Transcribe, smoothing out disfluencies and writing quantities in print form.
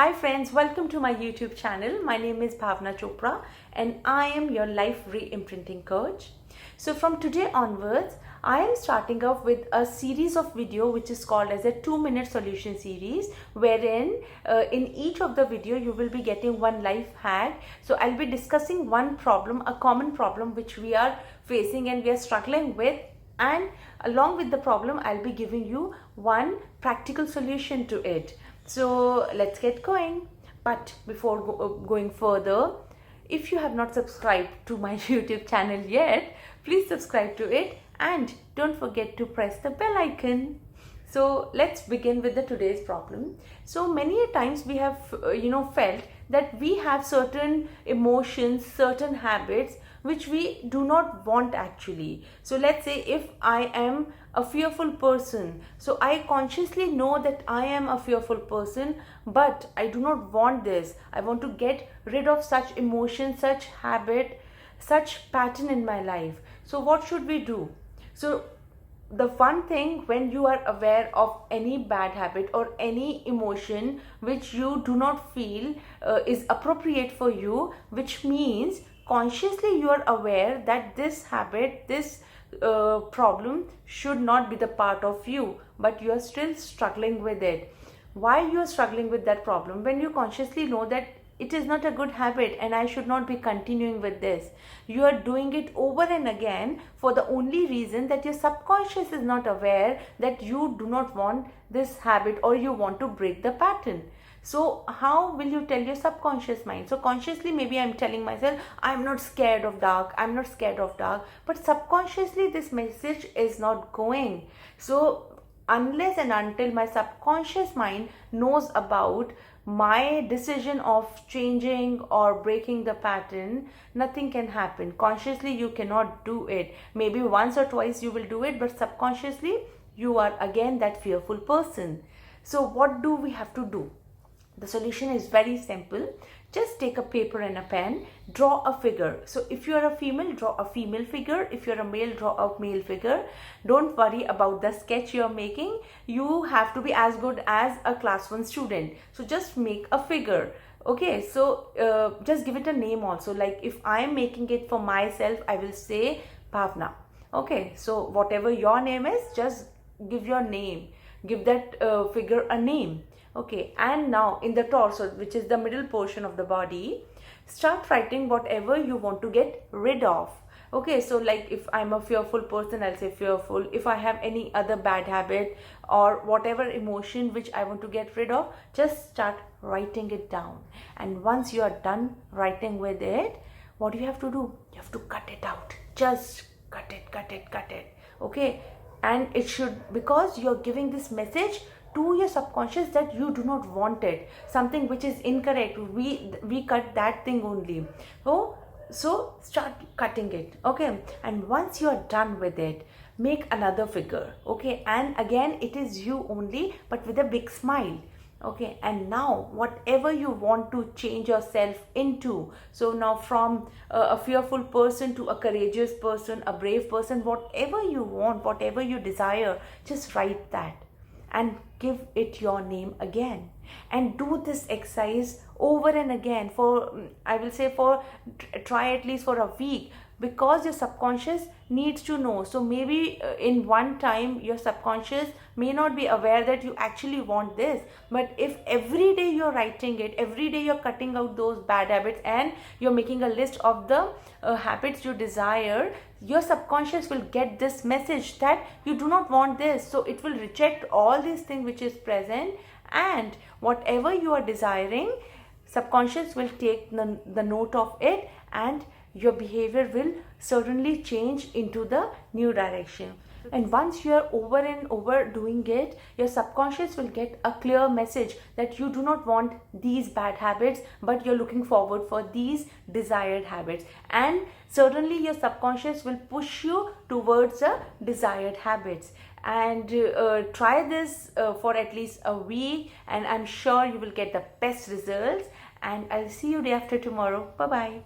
Hi friends, welcome to my YouTube channel. My name is Bhavna Chopra and I am your life re-imprinting coach. So from today onwards, I am starting off with a series of video which is called as a 2-minute solution series, wherein in each of the video you will be getting one life hack. So I'll be discussing one problem, a common problem which we are facing and we are struggling with, and along with the problem I'll be giving you one practical solution to it. So let's get going. But before going further, if you have not subscribed to my YouTube channel yet, please subscribe to it and don't forget to press the bell icon. So let's begin with the today's problem. So many a times we have felt that we have certain emotions, certain habits which we do not want actually. So let's say if I am a fearful person, so I consciously know that I am a fearful person, but I do not want this. I want to get rid of such emotion, such habit, such pattern in my life. So what should we do? So the one thing, when you are aware of any bad habit or any emotion which you do not feel is appropriate for you, which means consciously you are aware that this habit, this problem should not be the part of you, but you are still struggling with it. Why you are struggling with that problem? When you consciously know that it is not a good habit and I should not be continuing with this, you are doing it over and again for the only reason that your subconscious is not aware that you do not want this habit or you want to break the pattern. So how will you tell your subconscious mind? So consciously maybe I'm telling myself, I'm not scared of dark, I'm not scared of dark, but subconsciously this message is not going. So unless and until my subconscious mind knows about my decision of changing or breaking the pattern, nothing can happen. Consciously you cannot do it. Maybe once or twice you will do it, but subconsciously you are again that fearful person. So what do we have to do? The solution is very simple. Just take a paper and a pen, draw a figure. So if you are a female, draw a female figure. If you're a male, draw a male figure. Don't worry about the sketch you're making. You have to be as good as a class 1 student. So just make a figure. Okay, so just give it a name also. Like if I'm making it for myself, I will say Bhavna. Okay, so whatever your name is, just give your name. Give that figure a name. Okay, and now in the torso, which is the middle portion of the body, start writing whatever you want to get rid of. Okay, so like if I'm a fearful person, I'll say fearful. If I have any other bad habit or whatever emotion which I want to get rid of, just start writing it down. And once you are done writing with it, what do you have to do? You have to cut it out. Just cut it. Okay, and it should, because you're giving this message to your subconscious that you do not want it, something which is incorrect, we cut that thing only. So start cutting it. Okay, and once you are done with it, make another figure. Okay, and again it is you only, but with a big smile. Okay, and now whatever you want to change yourself into, so now from a fearful person to a courageous person, a brave person, whatever you want, whatever you desire, just write that and give it your name again, and do this exercise over and again for, I will say, for try at least for a week, because your subconscious needs to know. So maybe in one time your subconscious may not be aware that you actually want this, but if every day you're writing it, every day you're cutting out those bad habits and you're making a list of the habits you desire, your subconscious will get this message that you do not want this. So it will reject all these things which is present, and whatever you are desiring, subconscious will take the note of it, and your behavior will certainly change into the new direction. And once you are over and over doing it, your subconscious will get a clear message that you do not want these bad habits, but you're looking forward for these desired habits, and certainly your subconscious will push you towards the desired habits. And try this for at least a week, and I'm sure you will get the best results. And I'll see you day after tomorrow. Bye bye.